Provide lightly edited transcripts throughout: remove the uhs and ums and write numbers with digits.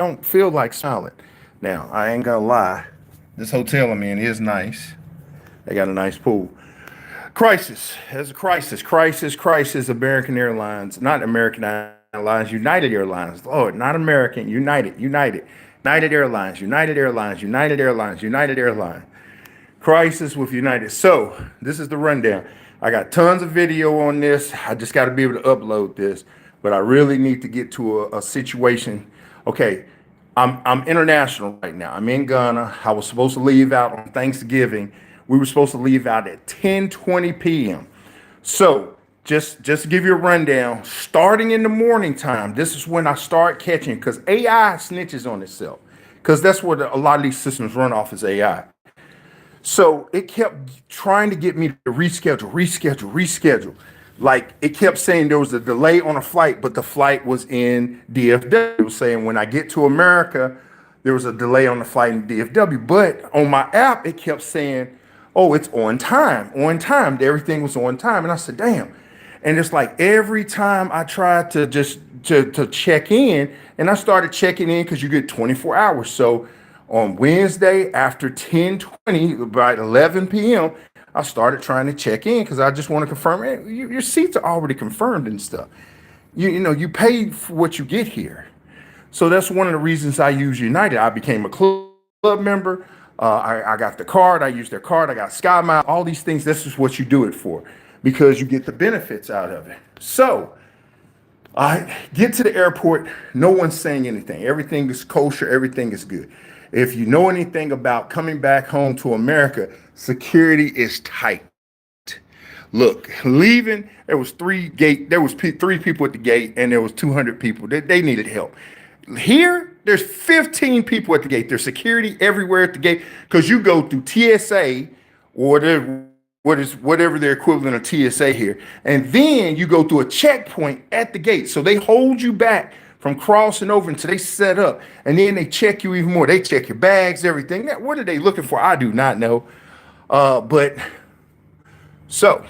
don't feel like smiling. Now, I ain't gonna lie. This hotel I'm in is nice. They got a nice pool. Crisis. There's a crisis. Crisis. Crisis. American Airlines. Not American Airlines. United Airlines. Lord, not American. United. United. United Airlines. United Airlines. United Airlines. United Airlines. Crisis with United. So, this is the rundown. I got tons of video on this. I just got to be able to upload this. But I really need to get to a situation. Okay, I'm international right now. I'm in Ghana. I was supposed to leave out on Thanksgiving. We were supposed to leave out at 10:20 p.m. So just to give you a rundown, starting in the morning time, this is when I start catching because AI snitches on itself because that's what a lot of these systems run off is AI. So it kept trying to get me to reschedule. Like it kept saying there was a delay on a flight, but the flight was in DFW. It was saying when I get to America, there was a delay on the flight in DFW. But on my app, it kept saying, oh, it's on time, on time. Everything was on time. And I said, damn. And it's like every time I tried to just to check in, and I started checking in because you get 24 hours. So on Wednesday after 10:20, about 11 p.m., I started trying to check in because I just want to confirm, hey, your seats are already confirmed and stuff. You paid for what you get here. So that's one of the reasons I use United. I became a club member. I got the card. I used their card. I got Sky Miles, all these things. This is what you do it for because you get the benefits out of it. So I get to the airport. No one's saying anything. Everything is kosher. Everything is good. If you know anything about coming back home to America, security is tight. Look, leaving, there was three people at the gate, and there was 200 people. They needed help. Here, there's 15 people at the gate. There's security everywhere at the gate because you go through TSA or whatever their equivalent of TSA here, and then you go through a checkpoint at the gate. So they hold you back from crossing over until they set up, and then they check you even more. They check your bags, everything. Now, what are they looking for? I do not know. But so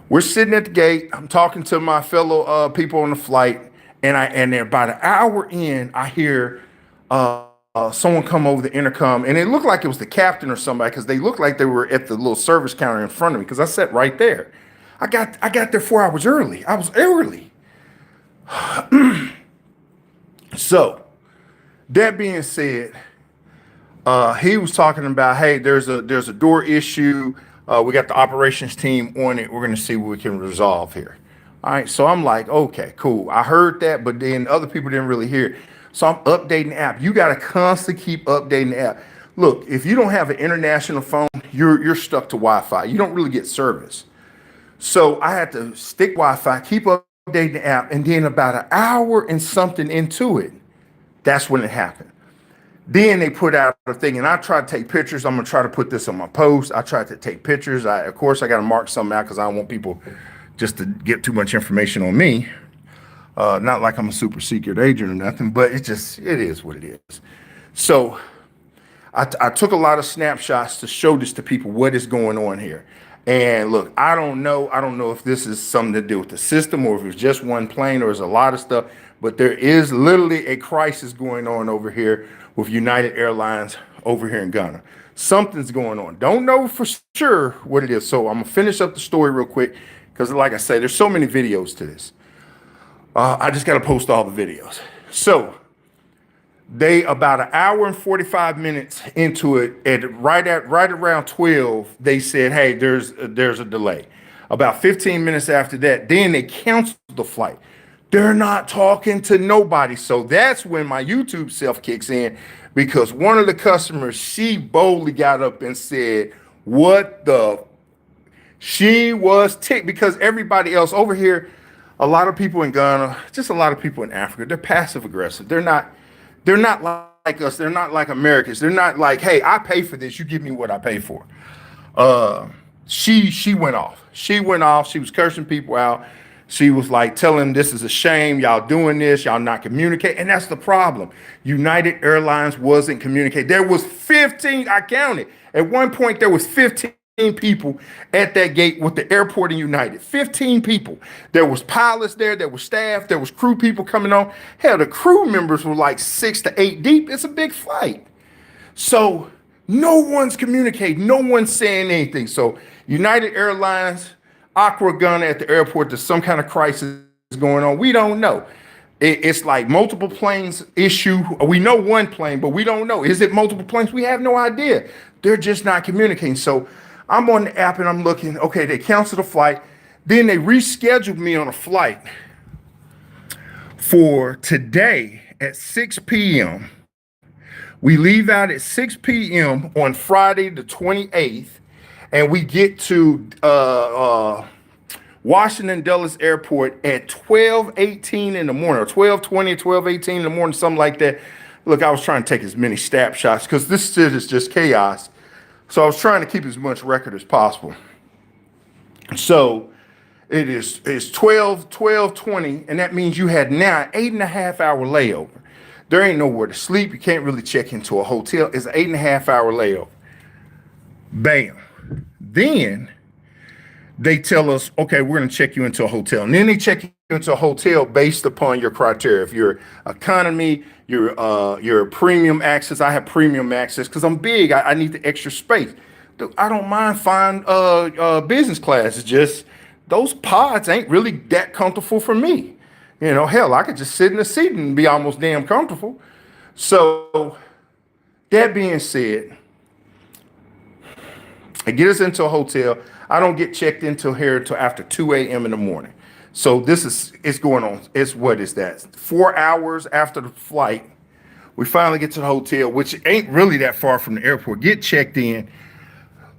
we're sitting at the gate. I'm talking to my fellow people on the flight, and they're about an hour in. I hear someone come over the intercom, and it looked like it was the captain or somebody because they looked like they were at the little service counter in front of me because I sat right there. I got there 4 hours early. I was early. So that being said, he was talking about, hey, there's a door issue. We got the operations team on it. We're going to see what we can resolve here. All right. So I'm like, okay, cool. I heard that, but then other people didn't really hear it. So I'm updating the app. You got to constantly keep updating the app. Look, if you don't have an international phone, you're stuck to Wi-Fi. You don't really get service. So I had to stick Wi-Fi, keep updating the app, and then about an hour and something into it, that's when it happened. Then they put out a thing, and I tried to take pictures. I'm gonna try to put this on my post. I tried to take pictures. Of course, I got to mark something out because I don't want people just to get too much information on me. Not like I'm a super secret agent or nothing, but it is what it is. So I took a lot of snapshots to show this to people what is going on here. And look, I don't know if this is something to do with the system or if it's just one plane or it's a lot of stuff, but there is literally a crisis going on over here with United Airlines over here in Ghana. Something's going on. Don't know for sure what it is. So I'm gonna finish up the story real quick because like I say, there's so many videos to this. I just got to post all the videos. So they about an hour and 45 minutes into it, right around 12, they said, "Hey, there's a delay." About 15 minutes after that, then they canceled the flight. They're not talking to nobody. So that's when my YouTube self kicks in because one of the customers, she boldly got up and said, "What the?" She was ticked because everybody else over here, a lot of people in Ghana, just a lot of people in Africa, they're passive aggressive. They're not like us. They're not like Americans. They're not like, hey, I pay for this. You give me what I pay for. She went off. She went off. She was cursing people out. She was like telling them this is a shame. Y'all doing this. Y'all not communicating. And that's the problem. United Airlines wasn't communicating. There was 15. I counted. At one point, there was 15 people at that gate with the airport and United. 15 people. There was pilots there, there was staff, there was crew people coming on. Hell, the crew members were like 6 to 8 deep. It's a big flight. So no one's communicating, no one's saying anything. So United Airlines, Aqua Gunner at the airport, there's some kind of crisis going on. We don't know. It's like multiple planes issue. We know one plane, but we don't know. Is it multiple planes? We have no idea. They're just not communicating. So I'm on the app and I'm looking, okay, they canceled the flight. Then they rescheduled me on a flight for today at 6 p.m. We leave out at 6 p.m. on Friday the 28th, and we get to Washington Dulles Airport at 12:18 in the morning, or 12:20, 12:18 in the morning, something like that. Look, I was trying to take as many snapshots because this shit is just chaos. So I was trying to keep as much record as possible. So it's 12:20, and that means you had now an 8.5 hour layover. There ain't nowhere to sleep. You can't really check into a hotel. It's an 8.5 hour layover. Bam. Then they tell us, okay, we're going to check you into a hotel. And then they check you into a hotel based upon your criteria. If you're economy, you're premium access. I have premium access because I'm big. I need the extra space. I don't mind flying business class. It's just those pods ain't really that comfortable for me. You know, hell, I could just sit in the seat and be almost damn comfortable. So that being said, I get us into a hotel. I don't get checked into here until after 2 a.m. in the morning. So it's going on. What is that? 4 hours after the flight, we finally get to the hotel, which ain't really that far from the airport. Get checked in.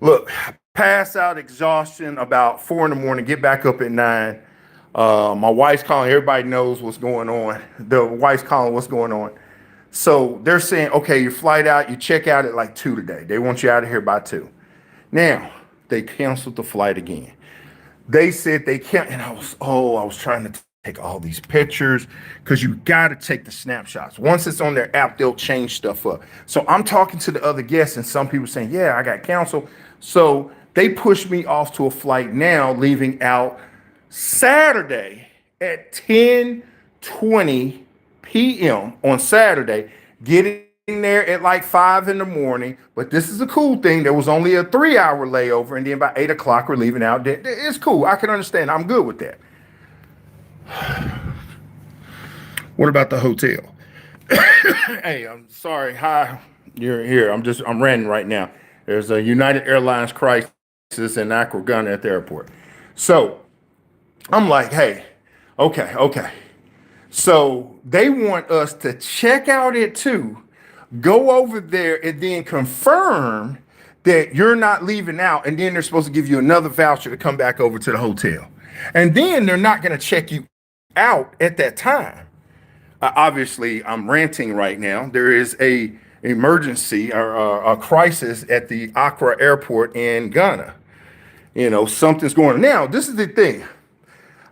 Look, pass out, exhaustion about 4 in the morning, get back up at 9. My wife's calling. Everybody knows what's going on. The wife's calling what's going on. So they're saying, okay, your flight out, you check out at like 2 today. They want you out of here by 2. Now, they canceled the flight again. They said they can't, and I was trying to take all these pictures because you got to take the snapshots. Once it's on their app, they'll change stuff up. So I'm talking to the other guests, and some people saying, yeah, I got canceled. So they pushed me off to a flight now, leaving out Saturday at 10:20 p.m. on Saturday, getting there at like 5 in the morning. But this is a cool thing. There was only a 3 hour layover, and then by 8 o'clock we're leaving out. It's cool. I can understand. I'm good with that. What about the hotel? Hey, I'm sorry. Hi, you're here. I'm ranting right now. There's a United Airlines crisis in Aqua Gunner at the airport. So I'm like, hey, okay. So they want us to check out at 2, go over there, and then confirm that you're not leaving out. And then they're supposed to give you another voucher to come back over to the hotel. And then they're not going to check you out at that time. Obviously, I'm ranting right now. There is a emergency or a crisis at the Accra airport in Ghana. You know, something's going on. Now, this is the thing.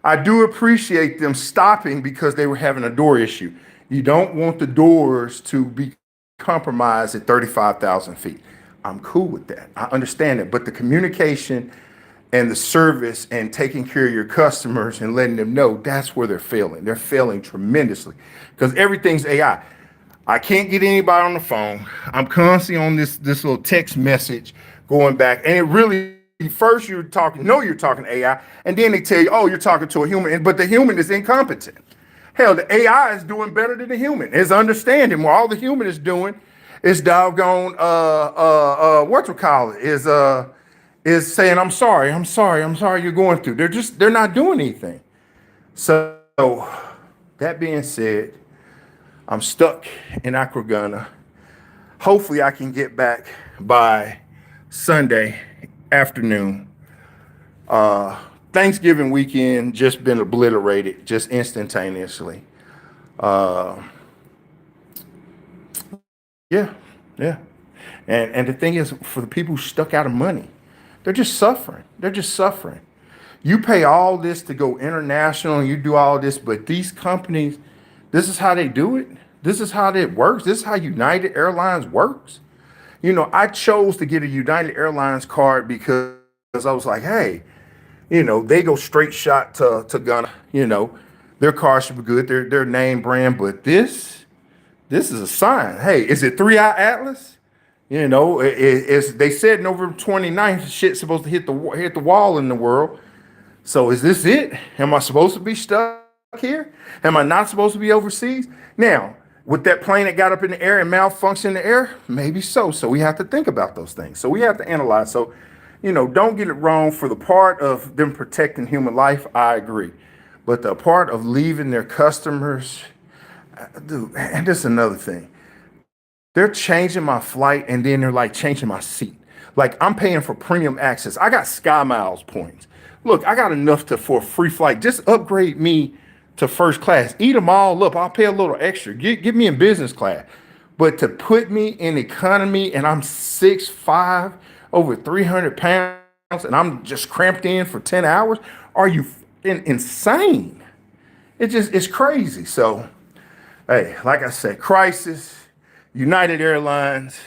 I do appreciate them stopping because they were having a door issue. You don't want the doors to be compromised at 35,000 feet. I'm cool with that. I understand it. But the communication and the service and taking care of your customers and letting them know, that's where they're failing. They're failing tremendously because everything's AI. I can't get anybody on the phone. I'm constantly on this little text message going back. And it really, first you're talking AI, and then they tell you, oh, you're talking to a human, but the human is incompetent. Hell, the AI is doing better than the human. It's understanding more. All the human is doing is doggone is saying, I'm sorry you're going through. They're not doing anything. So that being said, I'm stuck in Accra, Ghana. Hopefully I can get back by Sunday afternoon. Thanksgiving weekend just been obliterated, just instantaneously. Yeah. And the thing is, for the people who stuck out of money, they're just suffering. You pay all this to go international and you do all this, but these companies, this is how they do it. This is how it works. This is how United Airlines works. You know, I chose to get a United Airlines card because I was like, hey, they go straight shot to Ghana. Their car should be good. Their name brand, but this is a sign. Hey, is it 3-Eye Atlas? It's they said November 29th, shit's supposed to hit the wall in the world. So is this it? Am I supposed to be stuck here? Am I not supposed to be overseas? Now, with that plane that got up in the air and malfunctioned in the air, maybe so. So we have to think about those things. So we have to analyze. So, don't get it wrong. For the part of them protecting human life, I agree. But the part of leaving their customers, dude, and this is another thing. They're changing my flight and then they're like changing my seat. Like I'm paying for premium access. I got Sky Miles points. Look, I got enough for a free flight. Just upgrade me to first class. Eat them all up. I'll pay a little extra. Get me in business class. But to put me in economy and I'm 6'5", over 300 pounds, and I'm just cramped in for 10 hours, are you insane? It's crazy. So, hey, like I said, crisis. United Airlines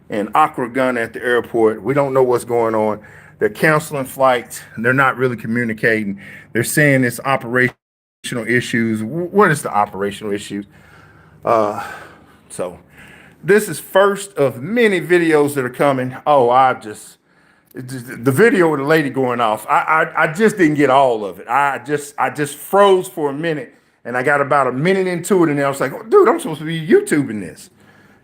and Accra Ghana at the airport. We don't know what's going on. They're canceling flights. They're not really communicating. They're saying it's operational issues. What is the operational issues? So this is first of many videos that are coming. Oh, the video of the lady going off. I just didn't get all of it. I just froze for a minute. And I got about a minute into it, and I was like, oh, dude, I'm supposed to be YouTubing this.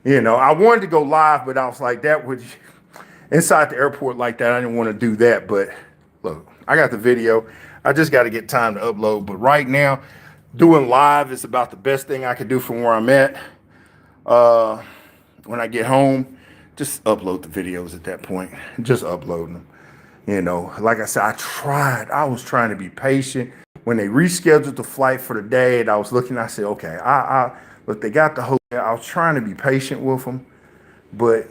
I wanted to go live, but I was like, that would, inside the airport like that, I didn't want to do that. But look, I got the video. I just got to get time to upload. But right now, doing live is about the best thing I could do from where I'm at. When I get home, just upload the videos at that point. Just upload them. Like I said, I was trying to be patient. When they rescheduled the flight for the day, and I was looking, I said, okay, look, they got the hotel. I was trying to be patient with them, but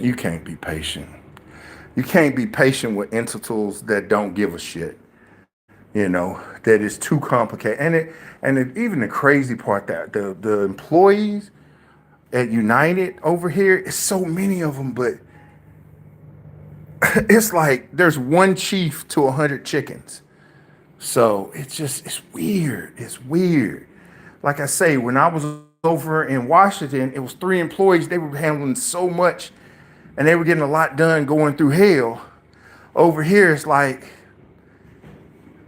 you can't be patient. You can't be patient with entities that don't give a shit. That is too complicated. Even the crazy part that the employees at United over here, it's so many of them, but it's like there's one chief to 100 chickens. So it's weird. It's weird. Like I say, when I was over in Washington, it was 3 employees. They were handling so much and they were getting a lot done going through hell. Over here, it's like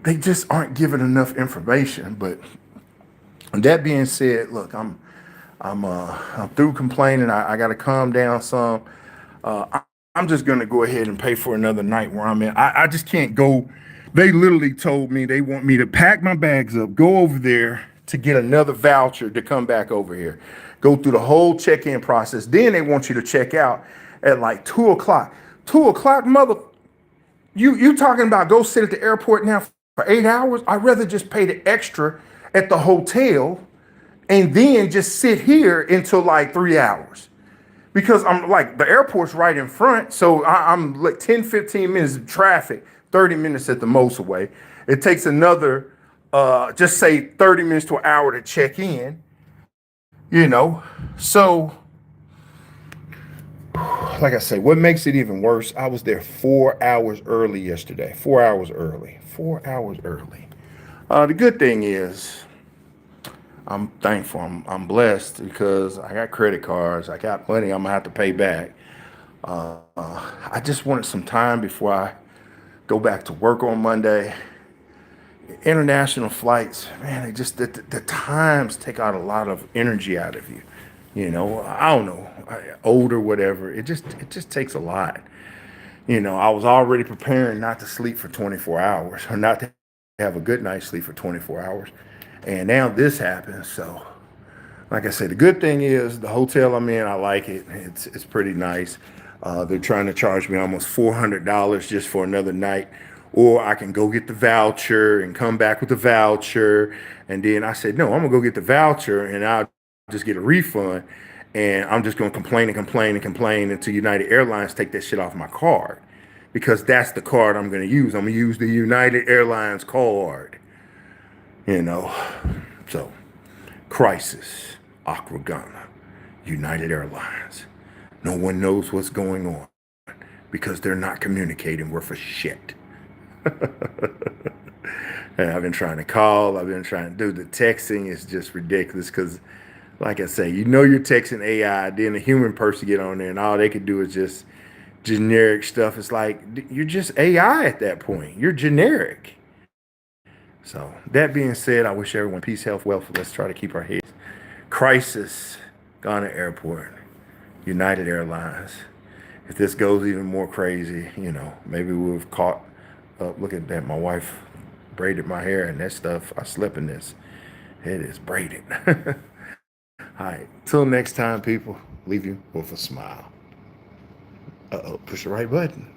they just aren't giving enough information. But that being said, look, I'm through complaining. I got to calm down some. I'm just going to go ahead and pay for another night where I'm at. I just can't go. They literally told me they want me to pack my bags up, go over there to get another voucher to come back over here, go through the whole check-in process. Then they want you to check out at like 2 o'clock. 2 o'clock, mother. You talking about go sit at the airport now for 8 hours? I'd rather just pay the extra at the hotel and then just sit here until like 3 hours. Because I'm like, the airport's right in front. So I'm like 10, 15 minutes of traffic, 30 minutes at the most away. It takes another, just say 30 minutes to an hour to check in, So, like I say, what makes it even worse, I was there 4 hours early yesterday. 4 hours early. 4 hours early. The good thing is, I'm thankful. I'm blessed because I got credit cards. I got money I'm gonna have to pay back. I just wanted some time before I go back to work on Monday. International flights, man, the times take out a lot of energy out of you. I don't know, old or whatever. It just takes a lot. I was already preparing not to sleep for 24 hours or not to have a good night's sleep for 24 hours. And now this happens. So, like I said, the good thing is the hotel I'm in, I like it. It's pretty nice. They're trying to charge me almost $400 just for another night. Or I can go get the voucher and come back with the voucher. And then I said, no, I'm going to go get the voucher and I'll just get a refund. And I'm just going to complain until United Airlines take that shit off my card. Because that's the card I'm going to use. I'm going to use the United Airlines card. So crisis, Accra Ghana, United Airlines. No one knows what's going on. because they're not communicating worth a shit. And I've been trying to call. I've been trying to do the texting. Is just ridiculous because, like I say, you're texting AI, then a human person get on there, and all they could do is just generic stuff. It's like you're just AI at that point. You're generic. So that being said, I wish everyone peace, health, wealth. Let's try to keep our heads. Crisis, Ghana Airport, United Airlines. If this goes even more crazy, maybe we've caught up. Look at that. My wife braided my hair and that stuff. I slept in this. It is braided. All right. Till next time, people, leave you with a smile. Uh-oh, push the right button.